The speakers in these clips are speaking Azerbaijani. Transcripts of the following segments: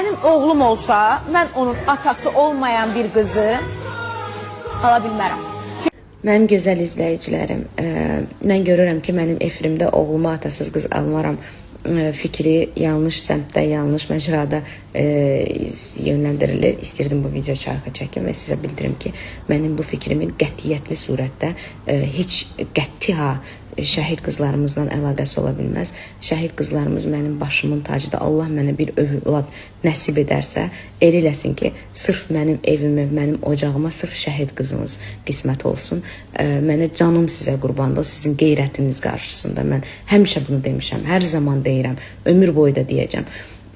Mənim oğlum olsa, mən onun atası olmayan bir qızı ala bilmərəm. Mənim gözəl izləyicilərim, mən görürəm ki, mənim efrimdə oğluma atasız qız almaram fikri yanlış səmtdə, yanlış məcrada yönləndirilir. İstirdim bu video çarxı çəkim və sizə bildirim ki, mənim bu fikrimin qətiyyətli surətdə heç qətiha şəhid qızlarımızla əlaqəsi ola bilməz. Şəhid qızlarımız mənim başımın tacıdır. Allah mənə bir övlad nəsib edərsə, eləsin ki, sırf mənim evimə, mənim ocağıma sırf şəhid qızımız qismət olsun. Mənə canım sizə qurbandır, o sizin qeyrətiniz qarşısında. Mən həmişə bunu demişəm, hər zaman deyirəm, ömür boyu da deyəcəm.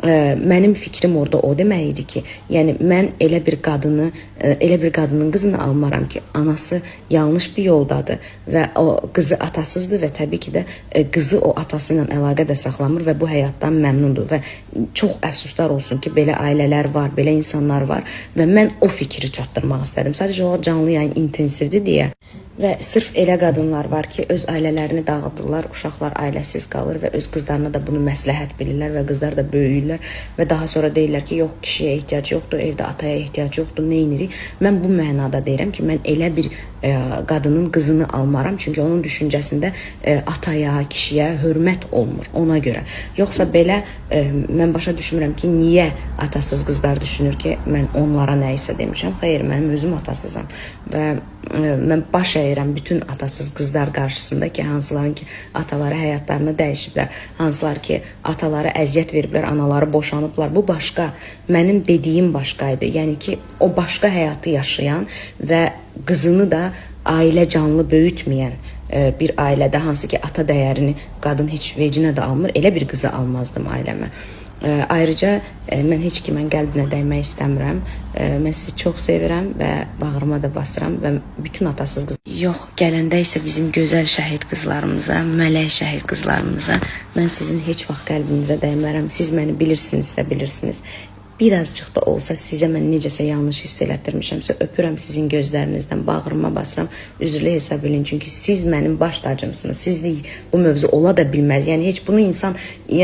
Mənim fikrim orada o demək idi ki, yəni mən elə bir qadının qızını almaram ki, anası yanlış bir yoldadır və o qızı atasızdır və təbii ki də qızı o atası ilə əlaqə də saxlamır və bu həyatdan məmnundur və çox əfsuslar olsun ki, belə ailələr var, belə insanlar var və mən o fikri çatdırmaq istədim. Sadəcə o canlı yayın intensivdir deyə. Və sırf elə qadınlar var ki, öz ailələrini dağıdırlar, uşaqlar ailəsiz qalır və öz qızlarına da bunu məsləhət bilirlər və qızlar da böyüyürlər və daha sonra deyirlər ki, yox, kişiyə ehtiyac yoxdur, evdə ataya ehtiyac yoxdur, neynirik? Mən bu mənada deyirəm ki, mən elə bir qadının qızını almaram, çünki onun düşüncəsində ataya, kişiyə hörmət olmur ona görə. Yoxsa belə mən başa düşmürəm ki, niyə atasız qızlar düşünür ki, mən onlara nə isə demişəm. Xeyr, mənim özüm atasızam və mən baş əyirəm bütün atasız qızlar qarşısında ki, hansıların ki, ataları həyatlarını dəyişiblər, hansılar ki, ataları əziyyət veriblər, anaları boşanıblar. Bu başqa, mənim dediyim başqaydı. Yəni ki, o başqa həyatı yaşayan və qızını da ailə canlı böyütməyən bir ailədə, hansı ki, ata dəyərini qadın heç vecinə də almır, elə bir qızı almazdım ailəmə. Ayrıca mən heç kimin qəlbinə dəymək istəmirəm. Mən sizi çox sevirəm və bağrıma da basıram və bütün atasız qız. Yox, gələndə isə bizim gözəl şəhid qızlarımıza, mələk şəhid qızlarımıza mən sizin heç vaxt qəlbinizə dəymərəm. Siz məni bilirsinizsə bilirsiniz. Birazcıq da olsa sizə mən necəsə yanlış hiss elətdirmişəmsə, öpürəm sizin gözlərinizdən, bağrıma basıram, üzrlü hesab edin. Çünki siz mənim baş tacımsınız. Sizlik bu mövzu ola da bilməz. Yəni heç bunu insan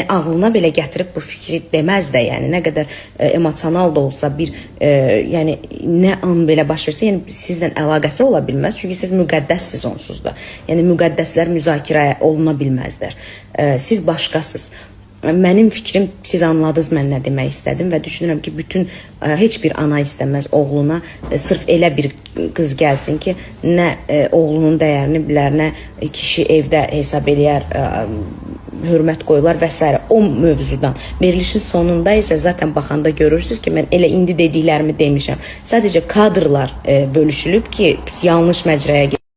ağlına belə gətirib bu fikri deməz də. Yəni nə qədər emosional da olsa bir yəni nə an belə baş versə, yəni sizlə əlaqəsi ola bilməz. Çünki siz müqəddəssiz onsuz da. Yəni müqəddəslər müzakirə oluna bilməzlər. Siz başqasınız. Mənim fikrim, siz anladınız mən nə demək istədim və düşünürəm ki, bütün heç bir ana istəməz oğluna sırf elə bir qız gəlsin ki, nə oğlunun dəyərini bilər, nə kişi evdə hesab eləyər, hörmət qoyular və s. O mövzudan. Verilişin sonunda isə zaten baxanda görürsünüz ki, mən elə indi dediklərimi demişəm. Sadəcə kadrlar bölüşülüb ki, yanlış məcraya